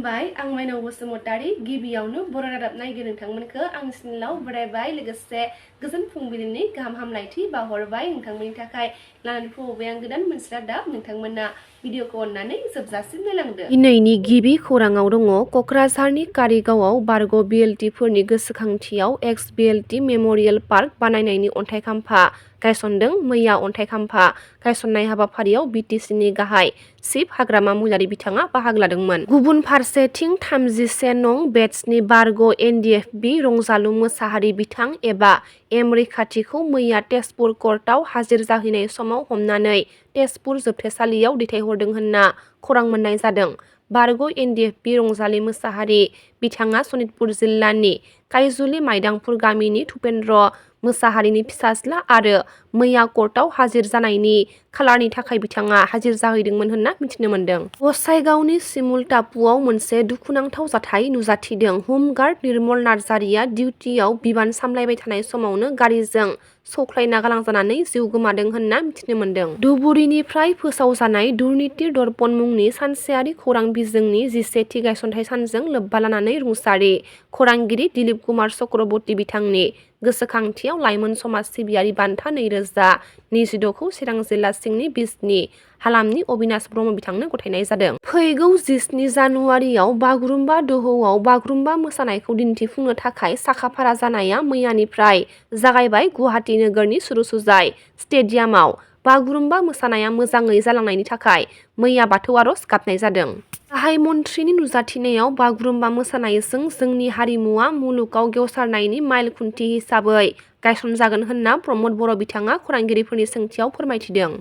खुलुमबाय आं माइनाव बसुमतारी गिबियावनो बर' रादाब नायगिरि नोंथांमोनखौ आंनि चेनेलाव बरायबाय लोगोसे गोजोन फुंबिलिनि गाहाम हामलायथि बावहरबाय नोंथांमोननि थाखाय लानानै फैबाय आं गोदान मोनसे रादाब नोंथांमोना भिडिअखौ अननानै जोबजासिम नायलांदो। दिनैनि गिबि खौराङाव दङ क'क्राझारनि कारिगावआव बारग' बिएलटिफोरनि गोसोखांथियाव एक्स बिएलटि मेम'रियेल पार्क बानायनायनि अन्थाइ खाम्फा गायसनदों। मैया अन्थाइ खाम्फा गायसननाय हाबाफारियाव बिटिसिनि गाहाय चिफ हाग्रामा महिलारि बिथाङा बाहागो लादोंमोन। गुबुन फारसेथिं 31 नं बेट्सनि बारग' एनडिएफबि रंजालु मोसाहारि बिथां एबा एम रैखाथिखौ मैया तेजपुर कर्टआव हाजिर जाहैनाय समाव हमनानै तेजपुर जोबथेसालियाव दैथायहरदों होनना खौरां मोननाय जादों। बारग' एनडिएफबि रंजालि मोसाहारि बिथाङा सनितपुर जिल्लानि काइजुलि माइदांफुर गामिनि भुपेन्द्र मोसाहारिनि फिसाज्ला आरो मैया कर्टआव हाजिर जानायनि खालारनि थाखाय बिथाङा हाजिर जाहैदोंमोन होनना मिथिनो मोन्दों। गसाइगावनि सिमुल टापुआव मोनसे दुखुनांथाव जाथाय नुजाथिदों। हमगार्ड निर्मल नार्जारिया डिउटियाव बिबान सामलायबाय थानाय समावनो गारिजों सौख्लायना गालांजानानै जिउ गोमादों होनना मिथिनो मोन्दों। धुबुरीनिफ्राय फोसावजानाय दुर्नीति दर्पण मुंनि सानसेयारि खौरां बिजोंनि 11थि गायसनथाइ सानजों लोब्बा लानानै रुंसारि खौरांगिरि दिलीप कुमार चक्रबर्ती बिथांनि गोसोखांथियाव लाइमोन समाज सिबियारि बान्था 2026 खौ चिरां जिल्ला सिंनि बिजनी हालामनि अबिनाश ब्रह्म बिथांनो गथायनाय जादों। फैगौ 17 जानुवारियाव बागुरुम्बा दोहौआव बागुरुम्बा मोसानायखौ दिन्थिफुंनो थाखाय साखाफारा जानाया मैयानिफ्राय जागायबाय। गुवाहाटी नोगोरनि सुरुसुजाय स्टेडियामाव बागुरुम्बा मोसानाया मोजाङै जालांनायनि थाखाय मैया बाथौ आर'ज गाबनाय जादों। गाहाय मन्थ्रिनि नुजाथिनायाव बागुरुम्बा मोसानायजों जोंनि हारिमुआ मुलुगाव गेवसारनायनि माइल खुन्थि हिसाबै गायसनजागोन होनना प्रमद बर' बिथाङा खौरांगिरिफोरनि सोंथियाव फोरमायथिदों।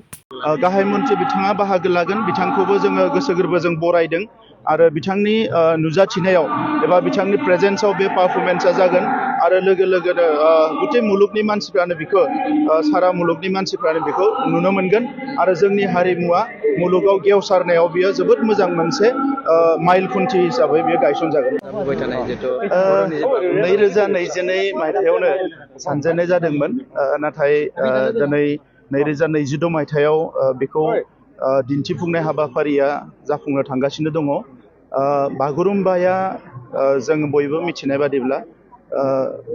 गाहाय मन्थ्रि बिथाङा बाहागो लागोन, बिथांखौबो जोङो गोसो गोरबोजों बरायदों आरो बिथांनि नुजाथिनायाव एबा बिथांनि प्रेजेन्सआव बे पारफरमेन्सआ जागोन आरो लोगो लोगोनो गुथै मुलुगनि मानसिफ्रानो बेखौ सारा मुलुगनि मानसिफ्रानो बेखौ नुनो मोनगोन आरो जोंनि हारिमुआ मुलुगाव गेवसारनायाव बियो जोबोद मोजां मोनसे माइल खुन्थि हिसाबै बियो गायसनजागोन। 2022 मायथाइयावनो सानजेननाय जादोंमोन, नाथाय दिनै 2022 मायथाइयाव बेखौ दिन्थिफुंनाय हाबाफारिया जाफुंनो थांगासिनो दङ। बागुरुम्बाया जों बयबो मिथिनाय बादिब्ला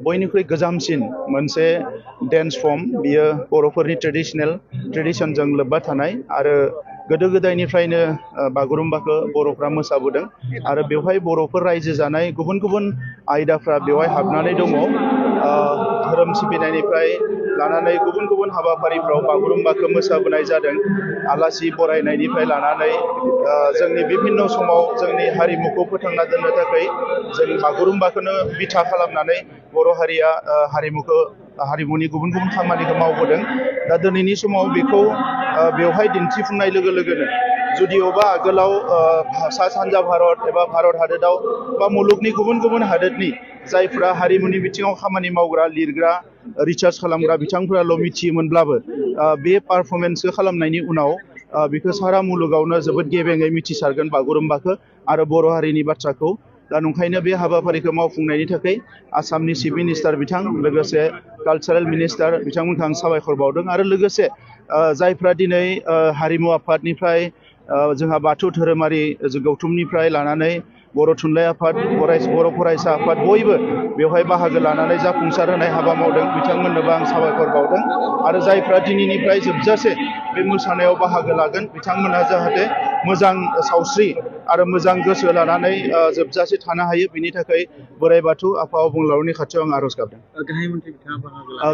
बयनिख्रुइ गोजामसिन मोनसे डेन्स फर्म, बियो बर'फोरनि ट्रेडिशनजों लोब्बा थानाय आरो गोदो गोदायनिफ्रायनो बागुरुम्बाखौ बर'फ्रा मोसाबोदों आरो बेवहाय बर'फोर रायजो जानाय गुबुन गुबुन आयदाफ्रा बेवहाय हाबनानै दङ। धोरोम सिबिनायनिफ्राय लानानै गुबुन गुबुन हाबाफारिफ्राव बागुरुम्बाखौ मोसाबोनाय जादों। आलासि बरायनायनिफ्राय लानानै जोंनि बिभिन्न समाव जोंनि हारिमुखौ फोथांना दोननो थाखाय जों बागुरुम्बाखौनो बिथा खालामनानै बर' हारिया हारिमुनि गुबुन गुबुन खामानिखौ मावबोदों। दा दिनैनि समाव बेखौ बेवहाय दिन्थिफुंनाय लोगो लोगोनो जुदिअबा आगोलाव सा सानजा भारत एबा भारत हादोराव बा मुलुगनि गुबुन गुबुन हादोरनि जायफ्रा हारिमुनि बिथिङाव खामानि मावग्रा, लिरग्रा, रिसार्च खालामग्रा बिथांफोराल' मिथियोमोनब्लाबो बे पारफरमेन्सखौ खालामनायनि उनाव बेखौ सारा मुलुगावनो जोबोद गेबेङै मिथिसारगोन बागुरुम्बाखौ आरो बर' हारिनि बाथ्राखौ। दा नंखायनो बे हाबाफारिखौ मावफुंनायनि थाखाय आसामनि चिफ मिनिस्टार बिथां लोगोसे कालचारेल मिनिस्टार बिथांमोनखौ आं साबायखर बावदों आरो लोगोसे जायफ्रा दिनै हारिमु आफादनिफ्राय जोंहा बाथौ धोरोमारि गौथुमनिफ्राय लानानै बर' थुनलाइ आफाद, बर' फरायसा आफाद बयबो बेवहाय बाहागो लानानै जाफुंसार होनाय हाबा मावदों, बिथांमोननोबो आं साबायखर बावदों आरो जायफ्रा दिनैनिफ्राय जोबजासे बे मोसानायाव बाहागो लागोन बिथांमोनहा जाहाथे मोजां सावस्रि आरो मोजां गोसो लानानै जोबजासे थानो हायो, बिनि थाखाय बोराइ बाथौ आफा अबंलावरिनि खाथियाव आं आर'ज गाबदों।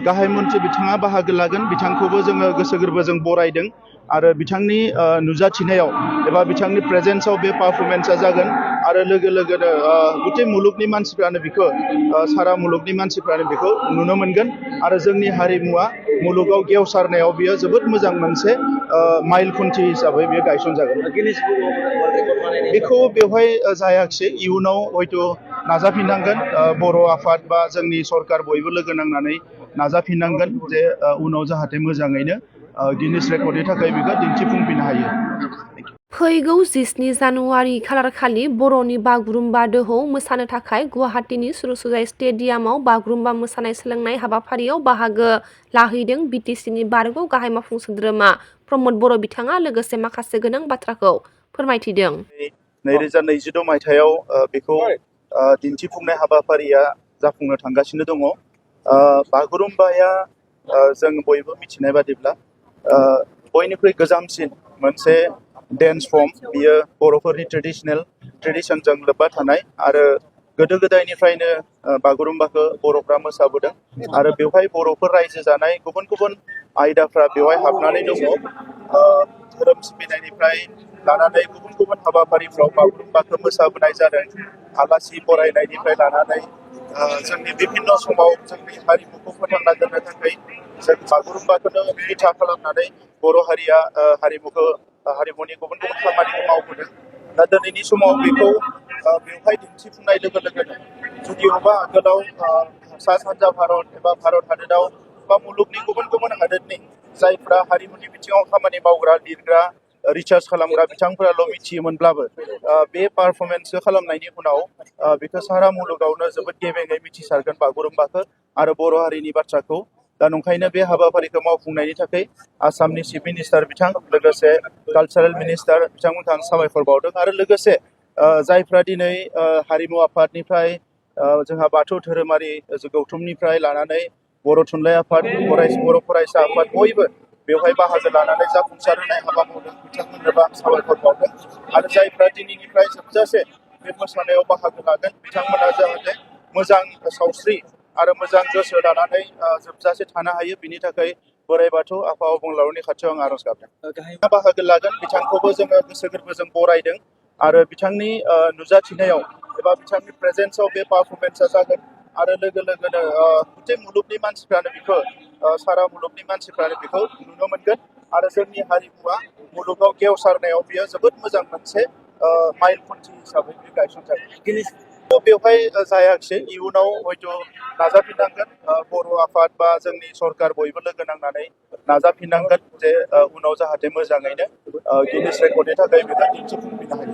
गाहाय मन्थ्रि बिथाङा बाहागो लागोन, बिथांखौबो जोङो गोसो गोरबोजों बरायदों आरो बिथांनि नुजाथिनायाव एबा बिथांनि प्रेजेन्सआव बे पारफरमेन्सआ जागोन आरो लोगो लोगोनो गुथै मुलुगनि मानसिफ्रानो बेखौ सारा मुलुगनि मानसिफ्रानो बेखौ नुनो मोनगोन आरो जोंनि हारिमुआ मुलुगाव गेवसारनायाव बियो जोबोद मोजां मोनसे माइल खुन्थि हिसाबै बियो गायसनजागोन। बेखौ बेवहाय जायाखिसै, इयुनाव हयथ' नाजाफिननांगोन। बर' आफाद बा जोंनि सरकार बयबो लोगो नांनानै नाजाफिननांगोन जे उनाव जाहाथे मोजाङैनो गिनिस रेकर्डनि थाखाय बेखौ दिन्थिफुंफिननो हायो। फैगौ 17 जानुवारि खालारखालि बर'नि बागुरुम्बा दोहौ मोसानो थाखाय गुवाहाटीनि सुरुसुजाय स्टेडियामाव बागुरुम्बा मोसानाय सोलोंनाय हाबाफारियाव बाहागो लाहैदों बिटिसिनि बारग' गाहाय मावफुं सोद्रोमा प्रमद बर' बिथाङा लोगोसे माखासे गोनां बाथ्राखौ फोरमायथिदों। 2026 मायथाइयाव बेखौ दिन्थिफुंनाय हाबाफारिया जाफुंनो थांगासिनो दङ। बागुरुम्बाया जों बयबो मिथिनाय बादिब्ला बयनिख्रुइ गोजामसिन मोनसे डेन्स फर्म, बियो बर'फोरनि ट्रेडिशनजों लोब्बा थानाय आरो गोदो गोदायनिफ्रायनो बागुरुम्बाखौ बर'फ्रा मोसाबोदों आरो बेवहाय बर'फोर रायजो जानाय गुबुन गुबुन आयदाफ्रा बेवहाय हाबनानै दङ। धोरोम सिबिनायनिफ्राय लानानै गुबुन गुबुन हाबाफारिफ्राव बागुरुम्बाखौ मोसाबोनाय जादों। आलासि बरायनायनिफ्राय लानानै जोंनि बिभिन्न समाव जोंनि हारिमुखौ फोथांना दोननो थाखाय जों बागुरुम्बाखौनो बिथा खालामनानै बर' हारिया हारिमुनि गुबुन गुबुन खामानिखौ मावबोदों। दा दिनैनि समाव बेखौ बेवहाय दिन्थिफुंनाय लोगो लोगोनो जुदिअबा आगोलाव सा सानजा भारत एबा भारत हादोराव बा मुलुगनि गुबुन गुबुन हादोरनि जायफ्रा हारिमुनि बिथिङाव खामानि मावग्रा, लिरग्रा, रिसार्च खालामग्रा बिथांफोराल' मिथियोमोनब्लाबो बे पारफरमेन्सखौ खालामनायनि उनाव बेखौ सारा मुलुगावनो जोबोद गेबेङै मिथिसारगोन बागुरुम्बाखौ आरो बर' हारिनि बाथ्राखौ। दा नंखायनो बे हाबाफारिखौ मावफुंनायनि थाखाय आसामनि चिफ मिनिस्टार बिथां, लोगोसे कालचारेल मिनिस्टार बिथांमोनखौ आं साबायखर बावदों आरो लोगोसे जायफ्रा दिनै हारिमु आफादनिफ्राय जोंहा बाथौ धोरोमारि गौथुमनिफ्राय लानानै बर' थुनलाइ आफाद, बर' फरायसा आफाद बयबो बेवहाय बाहागो लानानै जाफुंसार होनाय हाबा मावदों, बिथांमोननोबो आं साबायखर बावदों आरो जायफ्रा दिनैनिफ्राय जोबजासे बे मोसानायाव बाहागो लागोन बिथांमोना जाहाथे मोजां सावस्रि आरो मोजां गोसो लानानै जोबजासे थानो हायो, बिनि थाखाय बोराइ बाथौ आफा अबंलावरिनि खाथियाव आं आर'ज गाबदों। बाहागो लागोन बिथांखौबो जोङो गोसो गोरबोजों बरायदों आरो बिथांनि नुजाथिनायाव एबा बिथांनि प्रेजेन्सआव बे पारफरमेन्सआ जागोन आरो लोगो लोगोनो गटे मुलुगनि मानसिफ्रानो बेखौ सारा मुलुगनि मानसिफ्रानो बेखौ नुनो मोनगोन आरो जोंनि हारिमुवा मुलुगाव गेवसारनायाव बियो जोबोद मोजां मोनसे माइलखुन्थि हिसाबै बे गायसनजागोन। बेवहाय जायाखिसै, इयुनाव हयथ' नाजाफिननांगोन। बर' आफाद बा जोंनि सरकार बयबो लोगो नांनानै नाजाफिननांगोन जे उनाव जाहाथे मोजाङैनो गिनिस रेकर्डनि थाखाय बेखौ दिन्थिफुंफिननो हायो।